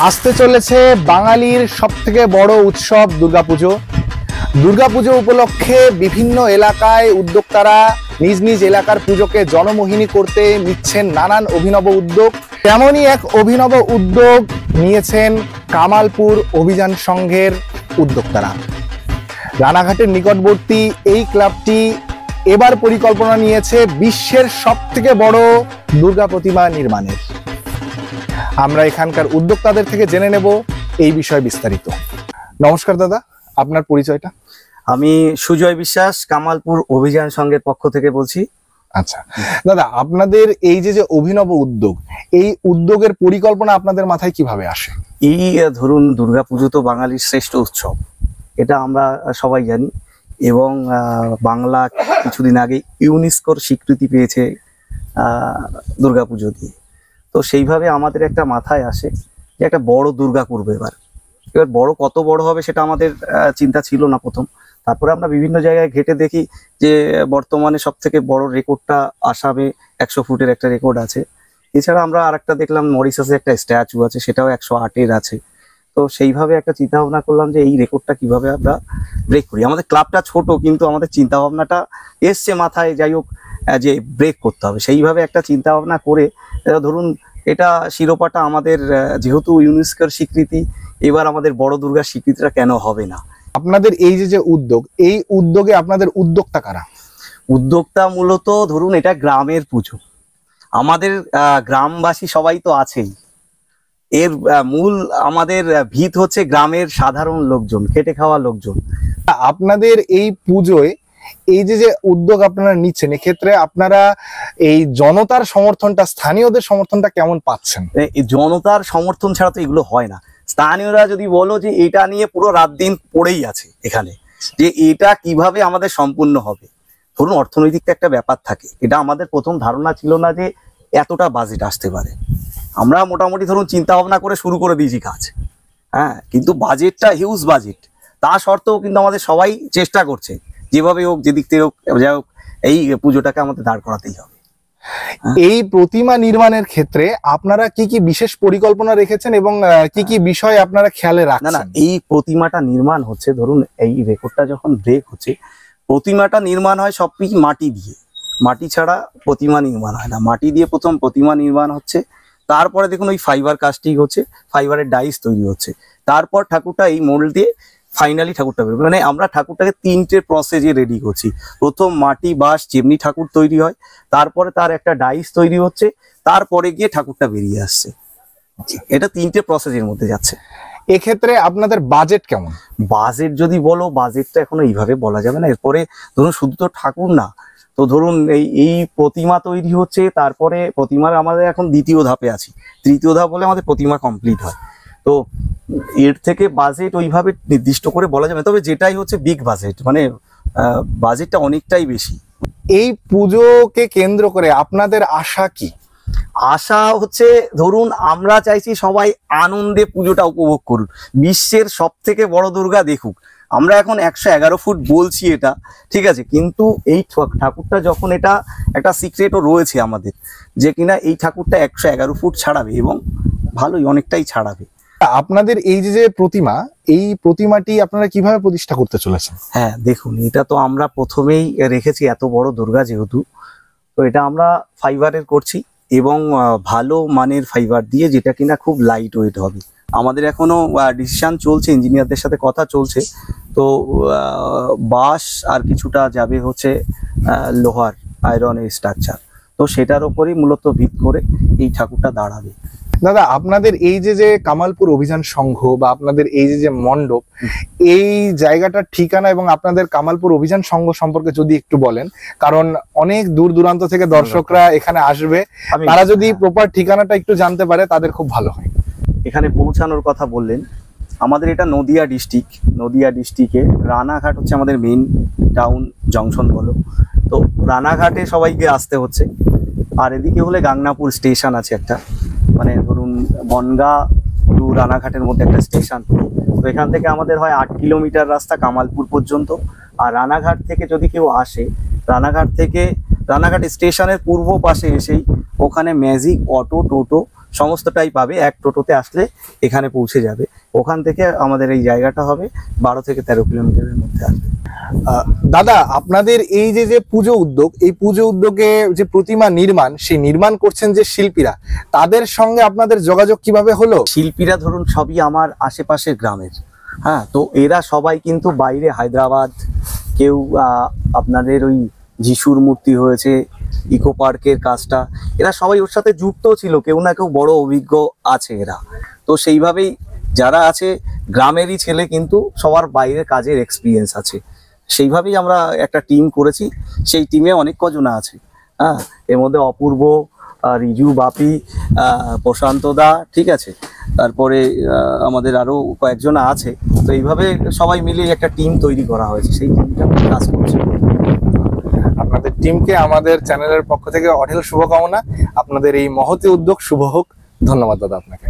আসতে চলেছে বাঙালির সবথেকে বড় উৎসব দুর্গাপুজো। দুর্গাপুজো উপলক্ষে বিভিন্ন এলাকায় উদ্যোক্তারা নিজ নিজ এলাকার পুজোকে জনমোহিনী করতে নিচ্ছেন নানান অভিনব উদ্যোগ। তেমনই এক অভিনব উদ্যোগ নিয়েছেন কামালপুর অভিযান সংঘের উদ্যোক্তারা। রানাঘাটের নিকটবর্তী এই ক্লাবটি এবার পরিকল্পনা নিয়েছে বিশ্বের সবথেকে বড় দুর্গা প্রতিমা নির্মাণের। আমরা এখানকার উদ্যোক্তাদের থেকে জেনে নেব এই বিষয়ে বিস্তারিত। নমস্কার দাদা, আপনার পরিচয়টা? আমি সুজয় বিশ্বাস, কামালপুর অভিযান সংঘের পক্ষ থেকে বলছি। আচ্ছা দাদা, আপনাদের এই যে অভিনব উদ্যোগ, এই উদ্যোগের পরিকল্পনা আপনাদের মাথায় কিভাবে আসে? এই ধরুন, দুর্গাপুজো তো বাঙালির শ্রেষ্ঠ উৎসব, এটা আমরা সবাই জানি। এবং বাংলা কিছুদিন আগে ইউনেস্কোর স্বীকৃতি পেয়েছে দুর্গাপুজো দিয়ে। তো সেইভাবে আমাদের একটা মাথায় আসে যে একটা বড় দুর্গা করবো। এবার বড় কত বড় হবে সেটা আমাদের চিন্তা ছিল না প্রথম। তারপরে আমরা বিভিন্ন জায়গায় ঘেটে দেখি যে বর্তমানে সব থেকে বড় রেকর্ডটা আসামে 100 ফুটের একটা রেকর্ড আছে। এছাড়া আমরা আরেকটা দেখলাম মরিশাসে একটা স্ট্যাচু আছে, সেটাও 108-এর আছে। তো সেইভাবে একটা চিন্তা ভাবনা করলাম যে এই রেকর্ডটা কিভাবে আমরা ব্রেক করি। আমাদের ক্লাবটা ছোট, কিন্তু আমাদের চিন্তা ভাবনাটা এসছে মাথায়, যাই হোক যে ব্রেক করতে হবে। সেইভাবে একটা চিন্তা ভাবনা করে ধরুন, এটা শিরোপাটা আমাদের, যেহেতু ইউনেস্কোর স্বীকৃতি, এবার আমাদের বড় দুর্গার স্বীকৃতিটা কেন হবে না। আপনাদের এই যে উদ্যোগ, এই উদ্যোগে আপনাদের উদ্যোক্তা কারা? উদ্যোক্তা মূলত ধরুন, এটা গ্রামের পুজো, আমাদের গ্রামবাসী সবাই তো আছেই। এর মূল আমাদের ভিত হচ্ছে গ্রামের সাধারণ লোকজন, খেটে খাওয়া লোকজন। আপনাদের এই পুজোয় এই যে উদ্যোগ আপনারা নিচ্ছেন, এক্ষেত্রে আপনারা এই জনতার সমর্থনটা, স্থানীয়দের সমর্থনটা কেমন পাচ্ছেন? এই জনতার সমর্থন ছাড়া তো এগুলো হয় না। স্থানীয়রা যদি বলো যে এটা নিয়ে পুরো রাত দিন পড়েই আছে এখানে, যে এটা কিভাবে আমাদের সম্পূর্ণ হবে। ধরুন, অর্থনৈতিক একটা ব্যাপার থাকে, এটা আমাদের প্রথম ধারণা ছিল না যে এতটা বাজেট আসতে পারে। আমরা মোটামুটি ধরুন চিন্তা ভাবনা করে শুরু করে দিয়েছি কাজ, হ্যাঁ, কিন্তু বাজেটটা হিউজ বাজেট। তা সত্ত্বেও কিন্তু আমাদের সবাই চেষ্টা করছে যেভাবে হোক, যেদিক থেকে হোক, যাই হোক, এই পুজোটাকে আমাদের দাঁড় করাতেই হবে। এই প্রতিমা নির্মাণের ক্ষেত্রে আপনারা কি কি বিশেষ পরিকল্পনা রেখেছেন এবং কি কি বিষয় আপনারা খেয়ালে রাখছেন? না, এই প্রতিমাটা নির্মাণ হচ্ছে, ধরুন এই রেকর্ডটা যখন ব্রেক হচ্ছে, প্রতিমাটা নির্মাণ হয় সব কিছু মাটি দিয়ে। মাটি ছাড়া প্রতিমা নির্মাণ হয় না। মাটি দিয়ে প্রথম প্রতিমা নির্মাণ হচ্ছে, তারপরে দেখুন ওই ফাইবার কাস্টিং হচ্ছে, ফাইবারের ডাইস তৈরি হচ্ছে, তারপর ঠাকুরটা এই মোল্ড দিয়ে ফাইনালি ঠাকুরটা বেরোবে। মানে আমরা ঠাকুরটাকে 3টে প্রসেসে রেডি করছি। প্রথম মাটি বাঁশ যেমনি ঠাকুর তৈরি হয়, তারপরে তার একটা ডাইস তৈরি হচ্ছে, তারপরে গিয়ে ঠাকুরটা বেরিয়ে আসছে। এটা 3টে প্রসেসের মধ্যে যাচ্ছে। এক্ষেত্রে আপনাদের বাজেট কেমন? বাজেট যদি বলো, বাজেটটা এখনো এইভাবে বলা যাবে না। এরপরে ধরুন, শুধু তো ঠাকুর না, তো ধরুন এই প্রতিমা তৈরি হচ্ছে, তারপরে প্রতিমার আমাদের এখন 2য় ধাপে আছি। 3য় ধাপ বলে আমাদের প্রতিমা কমপ্লিট হয়। তো এর থেকে বাজেট ওইভাবে নির্দিষ্ট করে বলা যাবে না, তবে যেটাই হচ্ছে বিগ বাজেট, মানে বাজেটটা অনেকটাই বেশি। এই পুজোকে কেন্দ্র করে আপনাদের আশা কি? আশা হচ্ছে, ধরুন আমরা চাইছি সবাই আনন্দে পুজোটা উপভোগ করুন, বিশ্বের সব থেকে বড় দুর্গা দেখুক। আমরা এখন 111 ফুট বলছি, এটা ঠিক আছে, কিন্তু এই ঠাকুরটা যখন, এটা একটা সিক্রেটও রয়েছে আমাদের, যে কিনা এই ঠাকুরটা 111 ফুট ছাড়াবে এবং ভালোই অনেকটাই ছাড়াবে। আপনাদের এই যে প্রতিমা, এই প্রতিমাটি আপনারা কিভাবে প্রতিষ্ঠা করতে চলেছেন? হ্যাঁ দেখুন, এটা তো আমরা প্রথমেই রেখেছি, এত বড় দুর্গা যেহেতু, তো এটা আমরা ফাইবারের করছি এবং ভালো মানের ফাইবার দিয়ে, যেটা কিনা খুব লাইট ওয়েট হবে। আমাদের এখনো ডিসিশন চলছে, ইঞ্জিনিয়ারদের সাথে কথা চলছে। তো বাঁশ আর কিছুটা যাবে হচ্ছে লোহার, আয়রনের স্ট্রাকচার। তো সেটার ওপরই মূলত ভিত করে এই ঠাকুরটা দাঁড়াবে। দাদা, আপনাদের এই যে কামালপুর অভিযান সংঘ বা আপনাদের এই যে মণ্ডপ, এই জায়গাটার ঠিকানা এবং আপনাদের কামালপুর অভিযান সংঘ সম্পর্কে যদি একটু বলেন, কারণ অনেক দূর দূরান্ত থেকে দর্শকরা এখানে আসবে, তারা যদি প্রপার ঠিকানাটা একটু জানতে পারে তাদের খুব ভালো হয়। এখানে পৌঁছানোর কথা বললেন, আমাদের এটা নদিয়া ডিস্ট্রিক্ট। নদিয়া ডিস্ট্রিক্টে রানাঘাট হচ্ছে আমাদের মেইন টাউন জংশন বলো। তো রানাঘাটে সবাইকে আসতে হচ্ছে, আর এদিকে হলে গাংনাপুর স্টেশন আছে একটা, মানে ধরুন বনগাঁ টু রানাঘাটের মধ্যে একটা স্টেশন। তো এখান থেকে আমাদের হয় 8 কিলোমিটার রাস্তা কামালপুর পর্যন্ত। আর রানাঘাট থেকে যদি কেউ আসে, রানাঘাট থেকে রানাঘাট স্টেশনের পূর্ব পাশে এসেই ওখানে ম্যাজিক অটো, টোটো সমস্তটাই পাবে, এক টোটোতে আসলে এখানে পৌঁছে যাবে। ওখান থেকে আমাদের এই জায়গাটা হবে 12 থেকে 13 কিলোমিটারের মধ্যে আসবে। দাদা, আপনাদের এই যে যে পুজো উদ্যোগ, এই পুজো উদ্যোগে যে প্রতিমা নির্মাণ, সেই নির্মাণ করছেন যে শিল্পীরা, তাদের সঙ্গে আপনাদের যোগাযোগ কিভাবে হলো? শিল্পীরা ধরুন সবই আমার আশেপাশের গ্রামের, হ্যাঁ, তো এরা সবাই কিন্তু বাইরে হায়দ্রাবাদ, কেউ আপনাদের ওই যিশুর মূর্তি হয়েছে ইকো পার্কের কাজটা, এরা সবাই ওর সাথে যুক্ত ছিল, কেউ না কেউ বড় অভিজ্ঞ আছে এরা। তো সেইভাবেই যারা আছে গ্রামেরই ছেলে, কিন্তু সবার বাইরে কাজের এক্সপিরিয়েন্স আছে, সেইভাবেই আমরা একটা টিম করেছি। সেই টিমে অনেক কজন আছে, হ্যাঁ, এর মধ্যে অপূর্ব, রিজু, বাপি, প্রশান্ত দা, ঠিক আছে, তারপরে আমাদের আরো কয়েকজন আছে। তো এইভাবে সবাই মিলে একটা টিম তৈরি করা হয়েছে, সেই টিমটা কাজ করছে। আপনাদের টিমকে আমাদের চ্যানেলের পক্ষ থেকে অঢেল শুভকামনা। আপনাদের এই মহতি উদ্যোগ শুভ হোক। ধন্যবাদ দাদা আপনাকে।